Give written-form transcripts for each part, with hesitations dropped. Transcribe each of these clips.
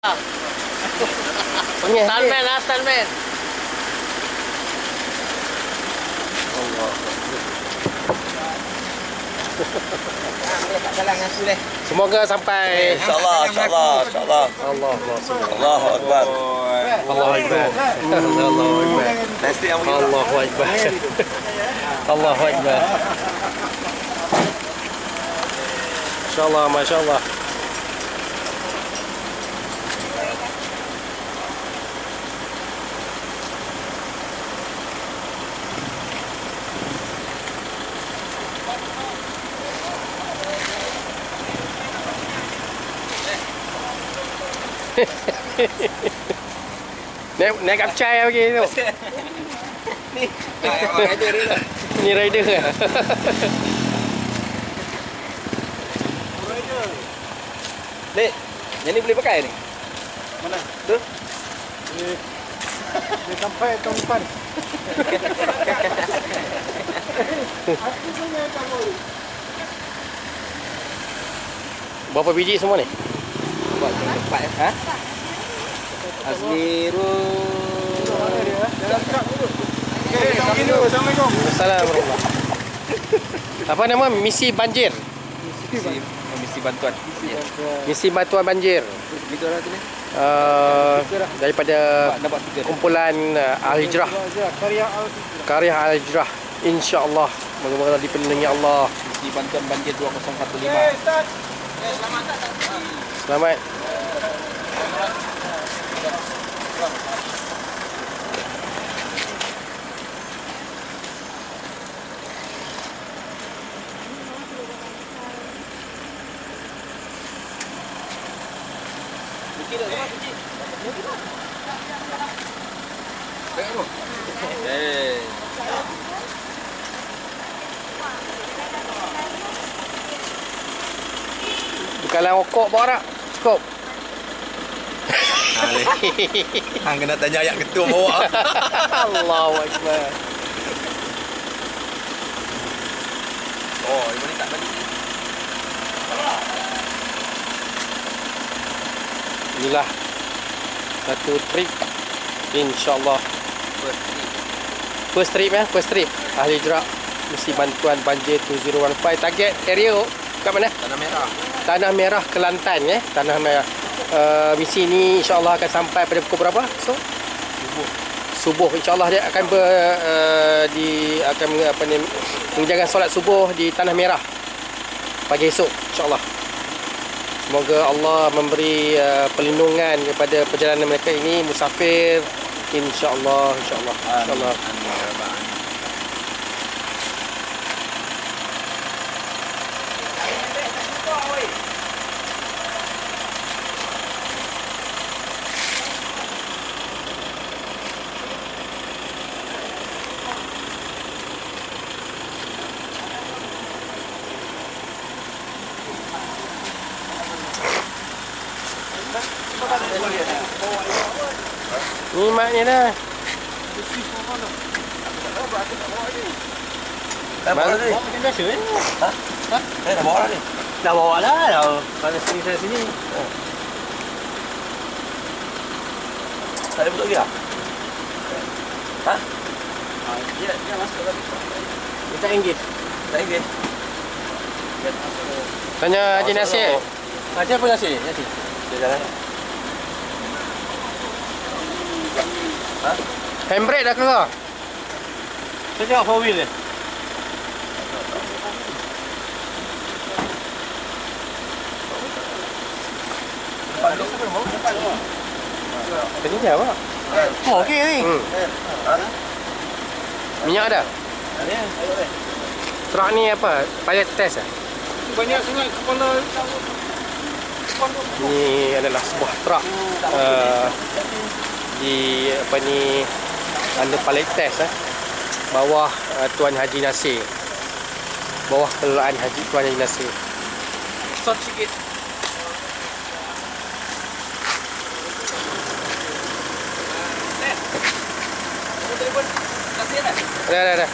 Stuntman lah, stuntman. Semoga sampai. InsyaAllah, insyaAllah, insyaAllah. Allah Allahu Akbar. Allahu Akbar. Allahu Akbar. Allahu Akbar. Allahu Akbar. InsyaAllah, masya-Allah. Naik kapcai lagi tu. Ni rider ke? Dek, yang ni boleh pakai ni? Mana? Tu? Dia sampai tahun depan. Berapa biji semua ni? Buat tempat ha? Azmirul. Assalamualaikum. Assalamualaikum. Apa nama? Misi banjir. Misi bantuan. Misi bantuan banjir. Daripada kumpulan Al-Hijrah. Karya Al-Hijrah. InsyaAllah. Moga-moga dipenuhi Allah. Misi bantuan banjir 2015. Selamat. Bekalan rokok bawa tak? Cukup. Hang kena tanya ayat ketua bawa. Allahu Akbar. Oh, ini ni tak balik. Inilah satu trip, InsyaAllah. First trip ya, first trip Al-Hijrah Misi bantuan banjir 2015. Target area kat mana? Tanah Merah. Tanah Merah, Kelantan ya. Tanah Merah. Misi ni insyaAllah akan sampai pada pukul berapa? Subuh insyaAllah dia akan menjalankan solat subuh di Tanah Merah pagi esok insyaAllah. Semoga Allah memberi perlindungan kepada perjalanan mereka ini, musafir, insyaAllah, insyaAllah, insyaAllah. Ni maknya dah. Dah bawa ni. Macam biasa ni. Ha? Dah bawa ni. Dah bawa dah. Pada sini saya sini. Tak ada betul ke? Ha? Dia masuk lagi. Dia tak engage. Tak ada. Tanya Haji Nasir. Macam apa Nasir? Nasir. Dia jalan. Ha? Handbrake dah keluar. Saya tengok 4 wheel dia. Tadi dia apa? Oh, okey ni. Minyak ada? Ada. Truk ni apa? Pilot test ah? Banyak sangat kepala. Ini adalah sebuah truk di apa ni, under pilot test bawah Tuan Haji Nasir. Bawah kelolaan Tuan Haji Nasir. Stop sikit. Dah. Dah.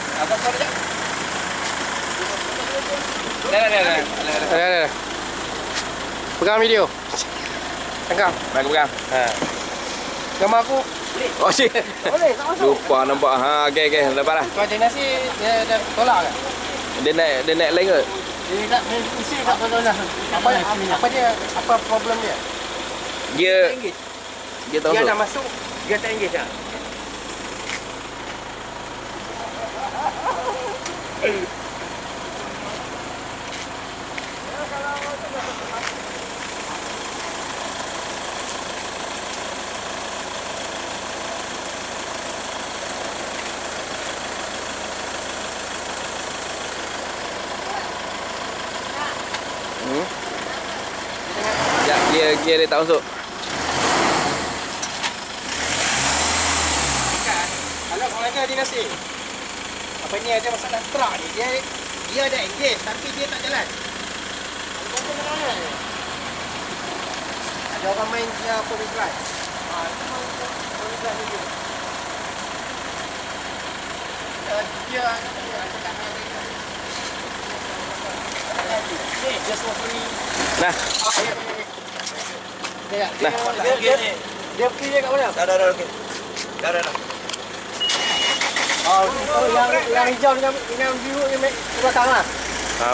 Pegang video. Tengah. Mai aku pegang. Ha. Gambar aku. Oh, si. Boleh, tak masuk. Lupa nampak. Ha, okey. Lepas dah. Kau ada nasi, dia dah tolak ke? Dia naik lain ke? Dia tak isi tak tolak. Apa dia? Apa problem dia? Dia tak Dia masuk. dah masuk, dia tak engage dah. Ya, dia tak masuk. Kalau orang lagi ada nasi. Apa ni ada masalah truk ni. Dia ada engage tapi dia tak jalan. Ada orang main four wheel drive. Four wheel drive dia. Dia just for free. Nah. Dia pergi dia kat mana? Dah okey. Dah. Oh, yang hijau dengan biru ni di belakang lah.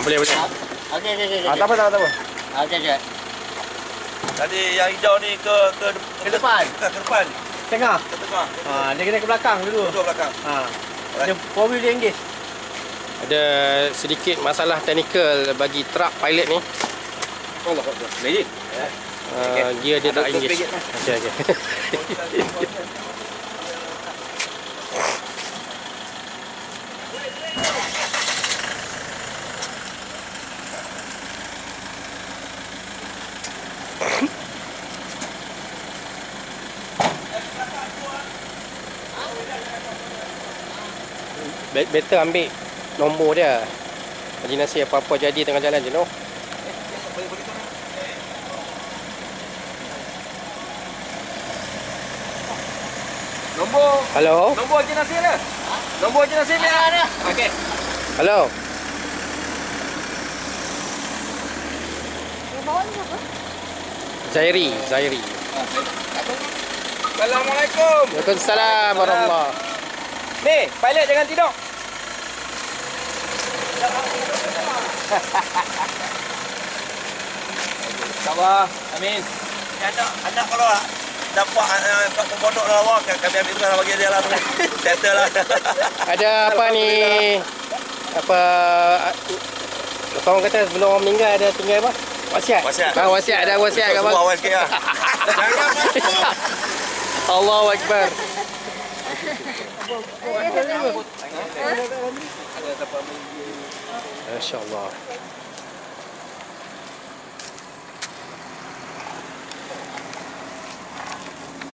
Boleh. Okey. Tak apa. Okey. Tadi yang hijau ni ke depan. Ke depan. Tengah. Ke tengah. Dia kena ke belakang dulu. Duduk belakang. Dia four wheel dia engage. Ada sedikit masalah teknikal bagi truk pilot ni. Allah Akbar. Magic. Gear dia tak engage. Okey. Better ambil nombor dia. Haji Nasir apa-apa jadi tengah jalan je noh. Nombor. Hello. Nombor Haji Nasir dia. Nombor Haji Nasir ni. Ada. Okey. Hello. Zairi. Assalamualaikum. Waalaikumsalam warahmatullahi. Ni, pilot jangan tidur. Sabar. Amin. Anak kalau dapat pondok dalam awak, kami ambil tukar bagi dia lah. Settle lah. Ada apa ni? Apa orang kata sebelum orang meninggal ada tinggal apa? Wasiat. Wasiat. Wasiat ada wasiat kat Semua bang. awal sikit lah. Allahu Akbar. Masya-Allah.